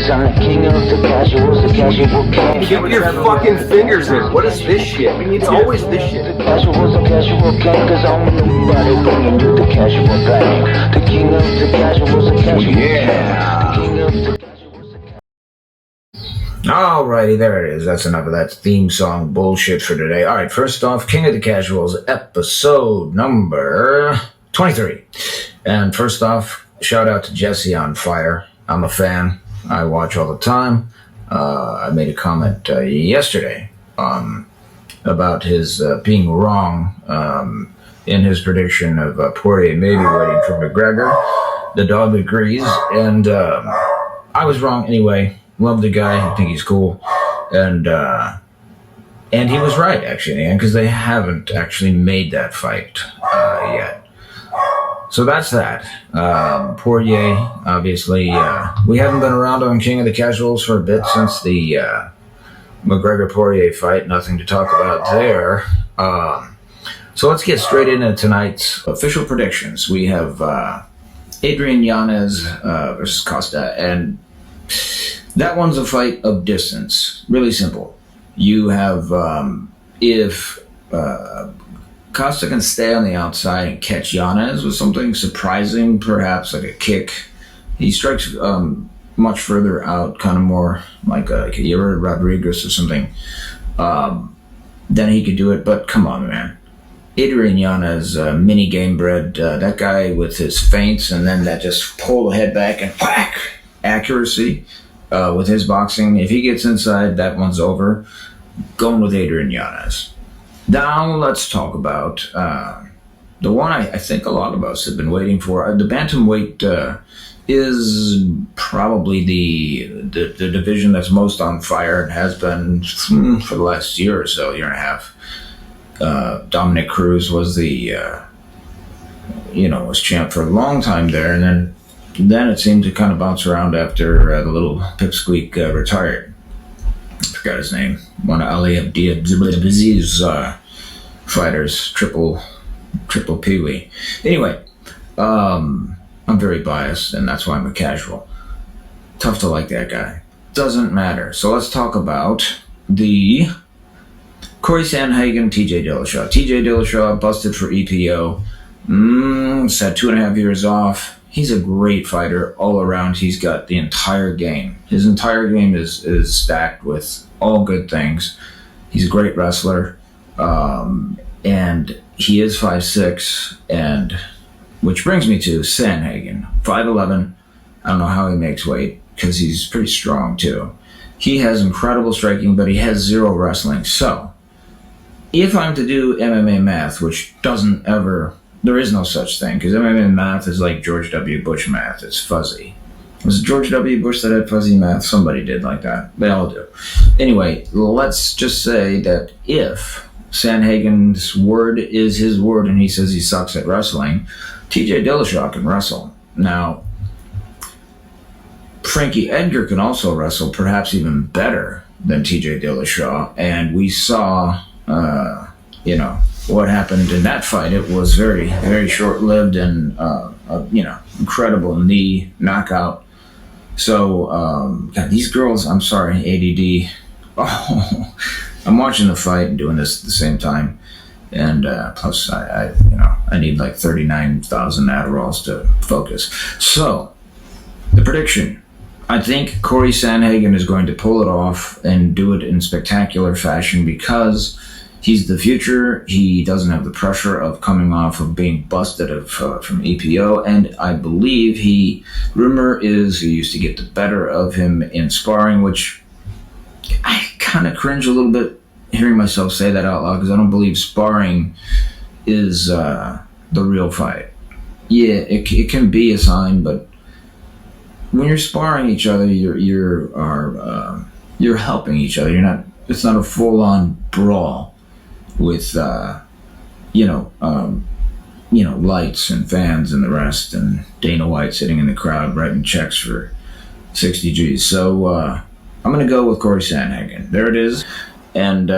Cause I'm the king of the casuals, the casual king. Get your fucking fingers in. What is this shit? It's always this shit. The casuals, the casual king. Cause I'm nobody bringing you the casual bang. The king of the casuals, the casual king. The king of the casuals, the casual. Alrighty, there it is. That's enough of that theme song bullshit for today. Alright, first off, King of the Casuals, episode number 23. And first off, shout out to JessieONFIRE. I'm a fan. I watch all the time. I made a comment yesterday about his being wrong in his prediction of Poirier maybe waiting for McGregor. The dog agrees, and I was wrong anyway. Love the guy. I think he's cool. And he was right, actually, in the end, because they haven't actually made that fight yet. So that's that. Poirier, obviously, we haven't been around on King of the Casuals for a bit since the McGregor-Poirier fight. Nothing to talk about there. So let's get straight into tonight's official predictions. We have Adrian Yanez versus Costa, and that one's a fight of distance. Really simple. You have, if Costa can stay on the outside and catch Yanez with something surprising, perhaps like a kick. He strikes much further out, kind of more like a Yair Rodriguez or something. Then he could do it, but come on, man. Adrian Yanez, mini game bred, that guy with his feints and then that just pull the head back and whack, accuracy with his boxing. If he gets inside, that one's over. Going with Adrian Yanez. Now let's talk about the one I think a lot of us have been waiting for. The bantamweight is probably the division that's most on fire and has been for the last year or so, year and a half. Dominic Cruz was was champ for a long time there, and then it seemed to kind of bounce around after the little pipsqueak retired. I forgot his name. One of Ali Abdiaziz's fighters, triple Pee-wee. Anyway, I'm very biased, and that's why I'm a casual. Tough to like that guy. Doesn't matter. So let's talk about the Corey Sandhagen, TJ Dillashaw. TJ Dillashaw busted for EPO. He's had 2.5 years off. He's a great fighter all around. He's got the entire game. His entire game is stacked with all good things. He's a great wrestler. And he is 5'6", and which brings me to Sandhagen, 5'11". I don't know how he makes weight because he's pretty strong too. He has incredible striking, but he has zero wrestling. So if I'm to do MMA math, which there is no such thing, because MMA math is like George W. Bush math. It's fuzzy. Was it George W. Bush that had fuzzy math? Somebody did like that. They all do. Anyway, let's just say that if Sandhagen's word is his word and he says he sucks at wrestling, TJ Dillashaw can wrestle. Now, Frankie Edgar can also wrestle, perhaps even better than TJ Dillashaw, and we saw, what happened in that fight. It was very, very short-lived and, incredible knee knockout. So, God, these girls, I'm sorry, ADD. Oh, I'm watching the fight and doing this at the same time. And plus, I need like 39,000 Adderalls to focus. So, the prediction. I think Corey Sandhagen is going to pull it off and do it in spectacular fashion because he's the future. He doesn't have the pressure of coming off of being busted from EPO, and I believe rumor is he used to get the better of him in sparring, which I kind of cringe a little bit hearing myself say that out loud because I don't believe sparring is the real fight. Yeah, it can be a sign, but when you're sparring each other, you're helping each other. It's not a full-on brawl with lights and fans and the rest, and Dana White sitting in the crowd writing checks for 60 G's. So I'm gonna go with Corey Sandhagen. There it is, and